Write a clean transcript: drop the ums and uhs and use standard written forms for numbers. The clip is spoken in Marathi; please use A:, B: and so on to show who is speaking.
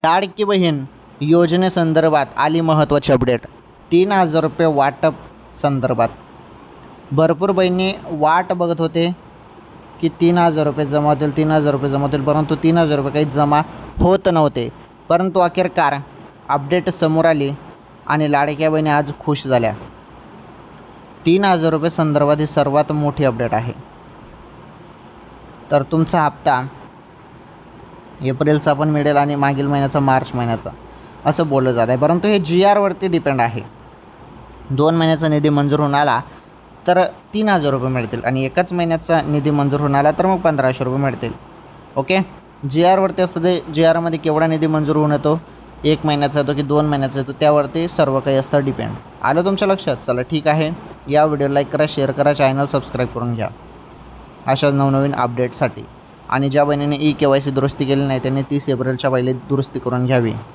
A: लाडकी बहीण योजनेसंदर्भात आली महत्त्वाची अपडेट. 3,000 रुपये वाटप संदर्भात भरपूर बहिणी वाट बघत होते की 3,000 रुपये जमा होतील, 3,000 रुपये जमा होतील, परंतु 3,000 रुपये काही जमा होत नव्हते. परंतु अखेरकार अपडेट समोर आली आणि लाडक्या बहिणी आज खुश झाल्या. 3,000 रुपये संदर्भात ही सर्वात मोठी अपडेट आहे. तर तुमचा हप्ता एप्रिलचा पण मिळेल आणि मागील महिन्याचा मार्च महिन्याचा असं बोललं जात आहे. परंतु हे GRवरती डिपेंड आहे. 2 महिन्याचा निधी मंजूर होऊन आला तर 3,000 रुपये मिळतील आणि एकाच महिन्याचा निधी मंजूर होऊन आला तर मग 1,500 रुपये मिळतील. ओके, GRवरती असतं ते GRमध्ये केवढा निधी मंजूर होऊन येतो, 1 महिन्याचा येतो की 2 महिन्याचा येतो, त्यावरती सर्व काही असतं डिपेंड. आलं तुमच्या लक्षात? चला ठीक आहे. या व्हिडिओ लाईक करा, शेअर करा, चॅनल सबस्क्राईब करून घ्या अशाच नवनवीन अपडेटसाठी. आणि ज्या बहिणीने KYC दुरुस्ती केली नाही त्यांनी 30 एप्रिलच्या पहिले दुरुस्ती करून घ्यावी.